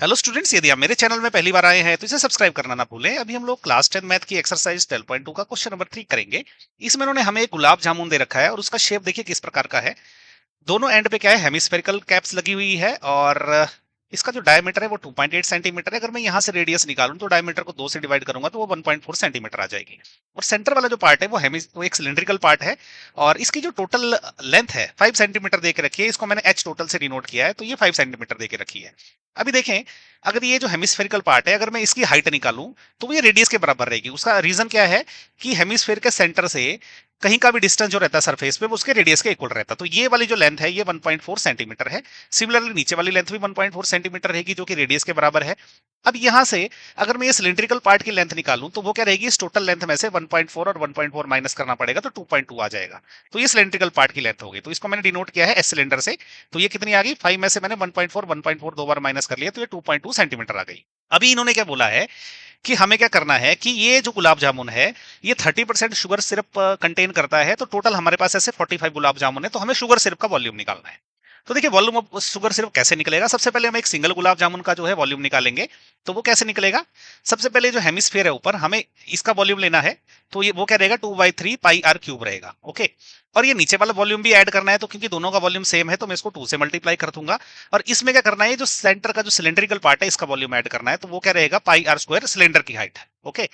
Hello students, यदि आप मेरे चैनल में पहली बार आए हैं तो इसे सब्सक्राइब करना ना भूलें। अभी हम लोग क्लास 10 मैथ की एक्सरसाइज 12.2 का क्वेश्चन नंबर 3 करेंगे। इसमें उन्होंने हमें एक गुलाब जामुन दे रखा है और उसका शेप देखिए किस प्रकार का है। दोनों एंड पे क्या है, हेमिस्फेरिकल कैप्स लगी हुई है और इसका जो डायमीटर है वो 2.8 सेंटीमीटर है। अगर मैं यहाँ से रेडियस निकालूं तो डायमीटर को 2 से डिवाइड करूंगा तो वो 1.4 सेंटीमीटर आ जाएगी। और सेंटर वाला जो पार्ट है वो एक सिलेंड्रिकल पार्ट है और इसकी जो टोटल लेंथ है 5 सेंटीमीटर दे के रखी है। इसको मैंने एच टोटल से डिनोट किया है, तो ये 5 सेंटीमीटर दे के रखी है। अभी देखें, अगर ये जो हेमिस्फेरिकल पार्ट है, अगर मैं इसकी हाइट निकालूं तो वो ये रेडियस के बराबर रहेगी। उसका रीजन क्या है कि हेमिस्फेयर के सेंटर से कहीं का भी डिस्टेंस जो रहता है सरफेस पे वो उसके रेडियस के इक्वल रहता है। तो ये वाली जो लेंथ है ये 1.4 सेंटीमीटर है। सिमिलरली नीचे वाली लेंथ भी 1.4 सेंटीमीटर रहेगी जो कि रेडियस के बराबर है। अब यहां से अगर मैं ये सिलिंड्रिकल पार्ट की लेंथ निकालूं तो वो क्या रहेगी, इस टोटल लेंथ में से 1.4 और 1.4 माइनस करना पड़ेगा तो 2.2 आ जाएगा। तो ये सिलिंड्रिकल पार्ट की लेंथ होगी, तो इसको मैंने डिनोट किया है एस सिलेंडर से। तो ये कितनी आ गई, 5 में से मैंने 1.4 दो बार माइनस कर लिया तो ये 2.2 सेंटीमीटर आ गई। अभी इन्होंने क्या बोला है कि हमें क्या करना है कि ये जो गुलाब जामुन है ये 30% शुगर सिरप कंटेन करता है। तो टोटल हमारे पास ऐसे 45 गुलाब जामुन है, तो हमें शुगर सिरप का वॉल्यूम निकालना है। तो देखिए, वॉल्यूम ऑफ शुगर सिरप कैसे निकलेगा, सबसे पहले हम एक सिंगल गुलाब जामुन का जो है वॉल्यूम निकालेंगे। तो वो कैसे निकलेगा, सबसे पहले जो हेमिस्फीयर है ऊपर हमें इसका वॉल्यूम लेना है। तो ये वो क्या रहेगा, 2/3 पाई r क्यूब रहेगा। ओके, और ये नीचे वाला वॉल्यूम भी ऐड करना है, तो क्योंकि दोनों का वॉल्यूम सेम है तो मैं इसको 2 से मल्टीप्लाई कर दूंगा। और इसमें क्या करना है, जो सेंटर का जो सिलेंड्रिकल पार्ट है इसका वॉल्यूम ऐड करना है, तो वो क्या रहेगा, पाई r स्क्वायर सिलेंडर की हाइट है। ओके,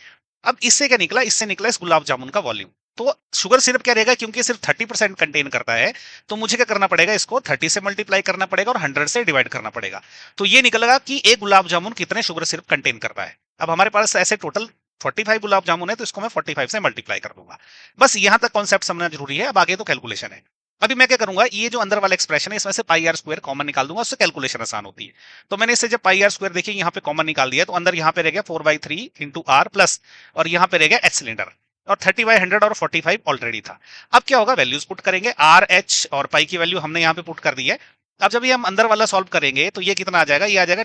अब इससे क्या निकला, इससे निकला इस गुलाब जामुन का वॉल्यूम। तो शुगर सिरप क्या रहेगा, क्योंकि सिर्फ 30% कंटेन करता है तो मुझे क्या करना पड़ेगा, इसको 30 से मल्टीप्लाई करना पड़ेगा और 100 से डिवाइड करना पड़ेगा। तो ये निकलेगा कि एक गुलाब जामुन कितने शुगर सिरप कंटेन कर रहा है। अब हमारे पास ऐसे टोटल 45 गुलाब जामुन है, तो इसको मैं 45 से मल्टीप्लाई कर दूंगा। बस यहां तक कॉन्सेप्ट समझना जरूरी है, अब आगे तो कैलकुलेशन है। अभी मैं क्या करूंगा, ये जो अंदर वाला एक्सप्रेशन है इसमें से पाई r स्क्वायर कॉमन निकाल दूंगा, उससे कैलकुलेशन आसान होती है। तो मैंने इससे जब पाई r स्क्वायर देखिए यहाँ पे कॉमन निकाल दिया, तो अंदर यहाँ पे रह गया 4/3 × r प्लस, और यहाँ पे रह गया एच सिलेंडर। और 30/100 और 45 ऑलरेडी था। अब क्या होगा, वैल्यूज पुट करेंगे, आर एच और पाई की वैल्यू हमने यहाँ पे पुट कर दी है। अब जब ये हम अंदर वाला सॉल्व करेंगे तो ये कितना आ जाएगा, ये आ जाएगा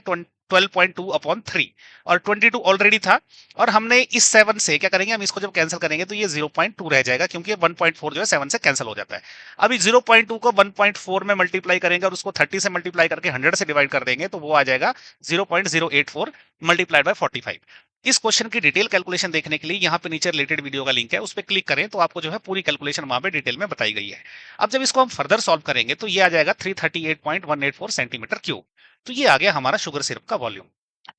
12.2/3। और 22 ऑलरेडी था। और हमने इस 7 से क्या करेंगे, हम इसको जब कैंसिल करेंगे तो ये 0.2 रह जाएगा, क्योंकि 1.4 जो है 7 से कैंसिल हो जाता है। अभी 0.2 को 1.4 में मल्टीप्लाई करेंगे और उसको 30 से मल्टीप्लाई करके 100 से डिवाइड कर देंगे, तो वो आ जाएगा 0.084 मल्टीप्लाइड बाय 45। इस क्वेश्चन की डिटेल कैलकुलेशन देखने के लिए यहाँ पे नीचे रिलेटेड वीडियो का लिंक है, उस पर क्लिक करें तो आपको जो है पूरी कैलकुलेशन वहां पे डिटेल में बताई गई है। अब जब इसको हम फर्दर सॉल्व करेंगे तो ये आ जाएगा 338.184 सेंटीमीटर क्यूब। तो ये आ गया हमारा शुगर सिरप का वॉल्यूम।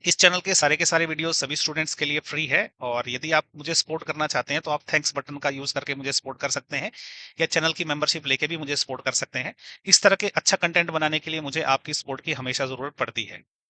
इस चैनल के सारे वीडियो सभी स्टूडेंट्स के लिए फ्री है, और यदि आप मुझे सपोर्ट करना चाहते हैं तो आप थैंक्स बटन का यूज करके मुझे सपोर्ट कर सकते हैं, या चैनल की मेंबरशिप लेके भी मुझे सपोर्ट कर सकते हैं। इस तरह के अच्छा कंटेंट बनाने के लिए मुझे आपकी सपोर्ट की हमेशा जरूरत पड़ती है।